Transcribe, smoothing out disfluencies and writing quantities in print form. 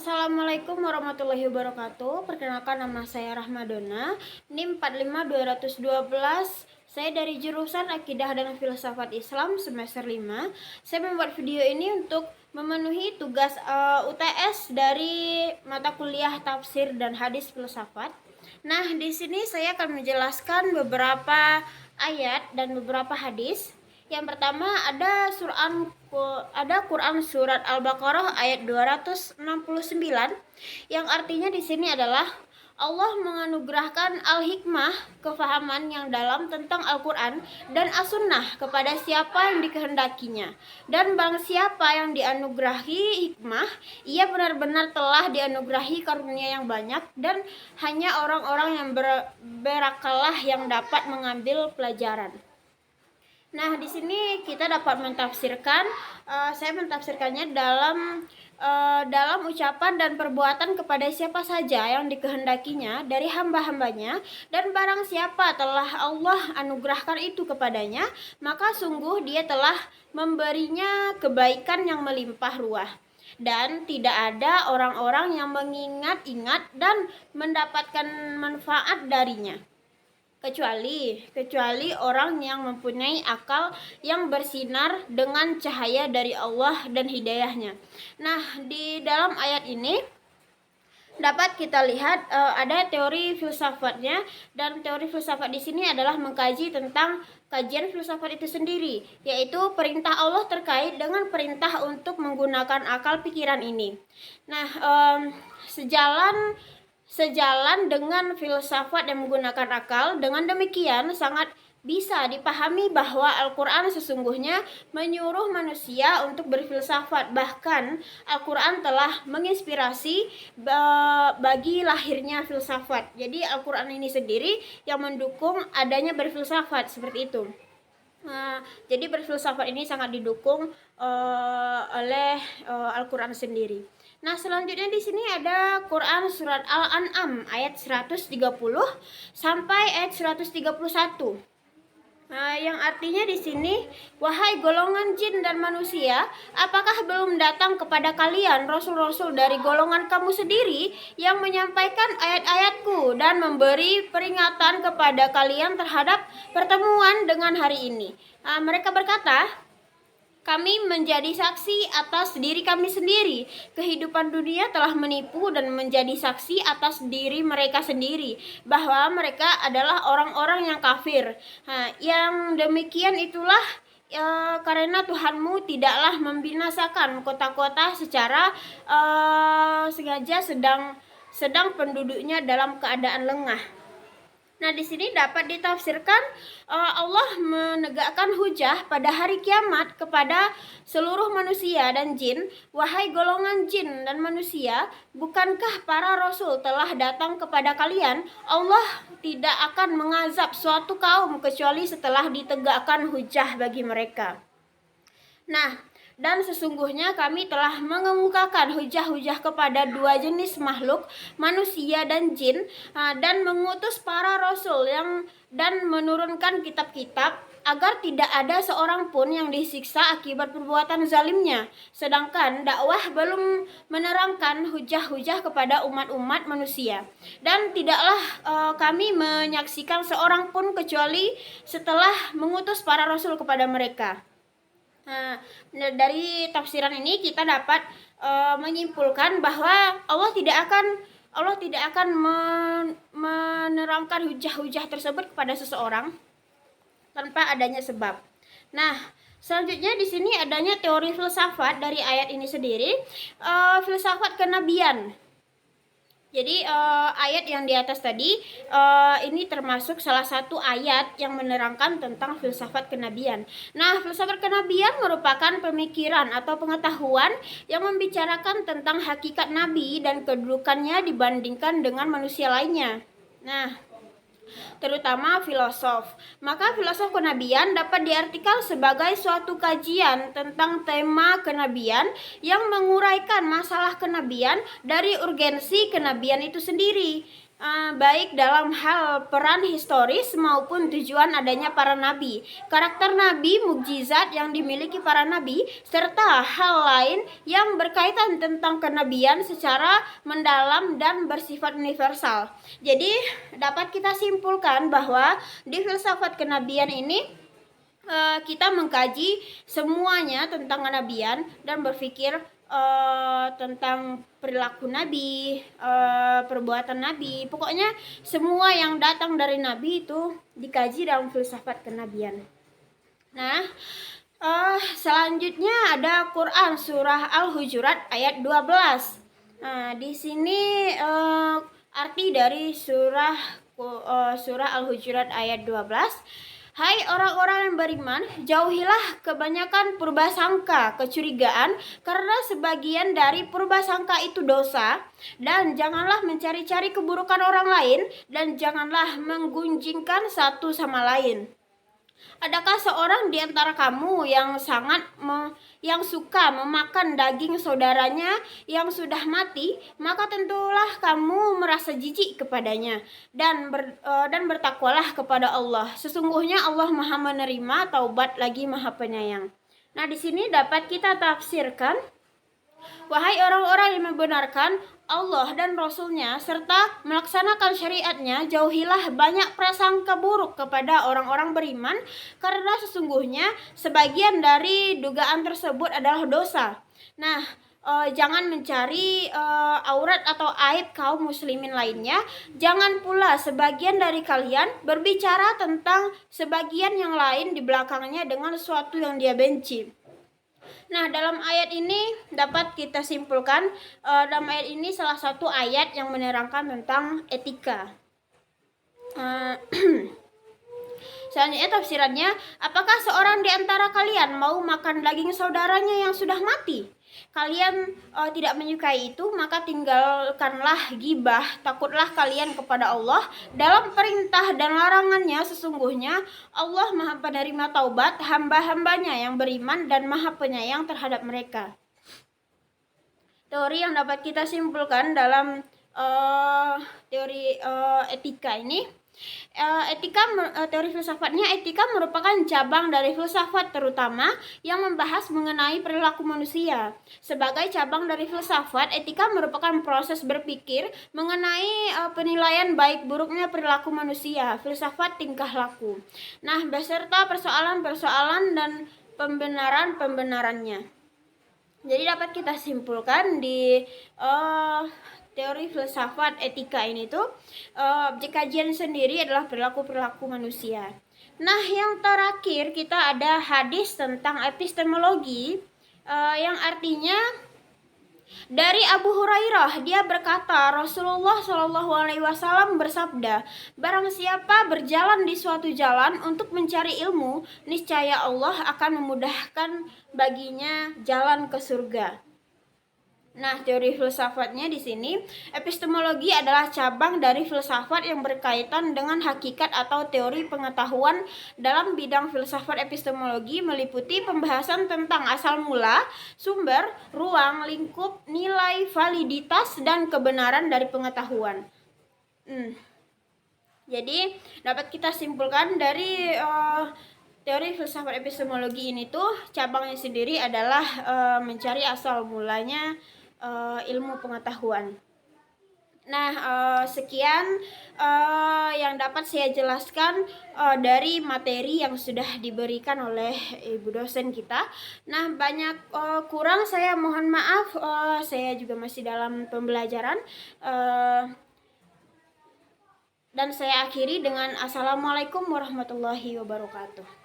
Assalamualaikum warahmatullahi wabarakatuh. Perkenalkan, nama saya Rahmadona, NIM 45212. Saya dari jurusan Akidah dan Filsafat Islam semester 5. Saya membuat video ini untuk memenuhi tugas UTS dari mata kuliah Tafsir dan Hadis Filsafat. Nah, di sini saya akan menjelaskan beberapa ayat dan beberapa hadis. Yang pertama ada Quran surat Al-Baqarah ayat 269 yang artinya di sini adalah Allah menganugerahkan al-hikmah, kefahaman yang dalam tentang Al-Quran dan as-sunnah kepada siapa yang dikehendakinya. Dan barang siapa yang dianugerahi hikmah, ia benar-benar telah dianugerahi karunia yang banyak, dan hanya orang-orang yang berakallah yang dapat mengambil pelajaran. Nah, di sini kita dapat mentafsirkan, saya mentafsirkannya dalam ucapan dan perbuatan kepada siapa saja yang dikehendakinya dari hamba-hambanya, dan barang siapa telah Allah anugerahkan itu kepadanya, maka sungguh dia telah memberinya kebaikan yang melimpah ruah. Dan tidak ada orang-orang yang mengingat-ingat dan mendapatkan manfaat darinya kecuali orang yang mempunyai akal yang bersinar dengan cahaya dari Allah dan hidayahnya. Nah, di dalam ayat ini dapat kita lihat ada teori filsafatnya, dan teori filsafat di sini adalah mengkaji tentang kajian filsafat itu sendiri, yaitu perintah Allah terkait dengan perintah untuk menggunakan akal pikiran ini. Nah, sejalan dengan filsafat yang menggunakan akal, dengan demikian sangat bisa dipahami bahwa Al-Quran sesungguhnya menyuruh manusia untuk berfilsafat. Bahkan Al-Quran telah menginspirasi bagi lahirnya filsafat. Jadi Al-Quran ini sendiri yang mendukung adanya berfilsafat, seperti itu. Jadi berfilsafat ini sangat didukung oleh Al-Quran sendiri. Nah, selanjutnya di sini ada Quran surat Al-An'am ayat 130 sampai ayat 131. Yang artinya di sini, wahai golongan jin dan manusia, apakah belum datang kepada kalian rasul-rasul dari golongan kamu sendiri yang menyampaikan ayat-ayatku dan memberi peringatan kepada kalian terhadap pertemuan dengan hari ini? Mereka berkata, kami menjadi saksi atas diri kami sendiri. Kehidupan dunia telah menipu dan menjadi saksi atas diri mereka sendiri bahwa mereka adalah orang-orang yang kafir. Yang demikian itulah karena Tuhanmu tidaklah membinasakan kota-kota secara sengaja, sedang penduduknya dalam keadaan lengah. Nah, di sini dapat ditafsirkan Allah menegakkan hujah pada hari kiamat kepada seluruh manusia dan jin. Wahai golongan jin dan manusia, bukankah para rasul telah datang kepada kalian? Allah tidak akan mengazab suatu kaum kecuali setelah ditegakkan hujah bagi mereka. Nah, dan sesungguhnya kami telah mengemukakan hujah-hujah kepada dua jenis makhluk, manusia dan jin, dan mengutus para rasul dan menurunkan kitab-kitab agar tidak ada seorang pun yang disiksa akibat perbuatan zalimnya. Sedangkan dakwah belum menerangkan hujah-hujah kepada umat-umat manusia. Dan tidaklah kami menyaksikan seorang pun kecuali setelah mengutus para rasul kepada mereka. Dari tafsiran ini kita dapat menyimpulkan bahwa Allah tidak akan menerangkan hujah-hujah tersebut kepada seseorang tanpa adanya sebab. Nah, selanjutnya di sini adanya teori filsafat dari ayat ini sendiri, filsafat kenabian. Jadi ayat yang di atas tadi ini termasuk salah satu ayat yang menerangkan tentang filsafat kenabian. Nah, filsafat kenabian merupakan pemikiran atau pengetahuan yang membicarakan tentang hakikat nabi dan kedudukannya dibandingkan dengan manusia lainnya. Nah, terutama filosof. Maka filosof kenabian dapat diartikan sebagai suatu kajian tentang tema kenabian yang menguraikan masalah kenabian dari urgensi kenabian itu sendiri. baik dalam hal peran historis maupun tujuan adanya para nabi, karakter nabi, mukjizat yang dimiliki para nabi, serta hal lain yang berkaitan tentang kenabian secara mendalam dan bersifat universal. Jadi dapat kita simpulkan bahwa di filsafat kenabian ini kita mengkaji semuanya tentang kenabian dan berpikir tentang perilaku nabi, perbuatan nabi, pokoknya semua yang datang dari nabi itu dikaji dalam filsafat kenabian. Nah, selanjutnya ada Quran surah Al-Hujurat ayat 12. Nah, di sini arti dari surah Al-Hujurat ayat 12. Hai orang-orang yang beriman, jauhilah kebanyakan purbasangka, kecurigaan, karena sebagian dari purbasangka itu dosa, dan janganlah mencari-cari keburukan orang lain, dan janganlah menggunjingkan satu sama lain. Adakah seorang di antara kamu yang suka memakan daging saudaranya yang sudah mati, maka tentulah kamu merasa jijik kepadanya dan bertakwalah kepada Allah. Sesungguhnya Allah Maha menerima taubat lagi Maha penyayang. Nah, di sini dapat kita tafsirkan, wahai orang-orang yang membenarkan Allah dan Rasul-Nya serta melaksanakan syariatnya, jauhilah banyak prasangka buruk kepada orang-orang beriman, karena sesungguhnya sebagian dari dugaan tersebut adalah dosa. Nah, jangan mencari aurat atau aib kaum muslimin lainnya. Jangan pula sebagian dari kalian berbicara tentang sebagian yang lain di belakangnya dengan sesuatu yang dia benci. Nah, dalam ayat ini dapat kita simpulkan, dalam ayat ini salah satu ayat yang menerangkan tentang etika. Selanjutnya tafsirannya, apakah seorang di antara kalian mau makan daging saudaranya yang sudah mati? Kalian tidak menyukai itu, maka tinggalkanlah gibah. Takutlah kalian kepada Allah dalam perintah dan larangannya. Sesungguhnya Allah Maha penerima taubat hamba-hambanya yang beriman dan Maha penyayang terhadap mereka. Teori yang dapat kita simpulkan dalam teori etika ini, teori filsafatnya, etika merupakan cabang dari filsafat terutama yang membahas mengenai perilaku manusia. Sebagai cabang dari filsafat, etika merupakan proses berpikir mengenai penilaian baik buruknya perilaku manusia, filsafat tingkah laku. Nah, beserta persoalan-persoalan dan pembenaran-pembenarannya. Jadi dapat kita simpulkan di teori filsafat etika ini tuh objek kajian sendiri adalah perilaku-perilaku manusia. Nah, yang terakhir kita ada hadis tentang epistemologi, yang artinya dari Abu Hurairah, dia berkata, Rasulullah SAW bersabda, barang siapa berjalan di suatu jalan untuk mencari ilmu, niscaya Allah akan memudahkan baginya jalan ke surga. Nah, teori filsafatnya di sini, epistemologi adalah cabang dari filsafat yang berkaitan dengan hakikat atau teori pengetahuan. Dalam bidang filsafat epistemologi meliputi pembahasan tentang asal mula, sumber, ruang, lingkup, nilai, validitas, dan kebenaran dari pengetahuan. Jadi, dapat kita simpulkan dari teori filsafat epistemologi ini tuh cabangnya sendiri adalah mencari asal mulanya ilmu pengetahuan. Nah, sekian yang dapat saya jelaskan dari materi yang sudah diberikan oleh ibu dosen kita. Nah, banyak kurang saya mohon maaf, saya juga masih dalam pembelajaran. Dan saya akhiri dengan Assalamualaikum warahmatullahi wabarakatuh.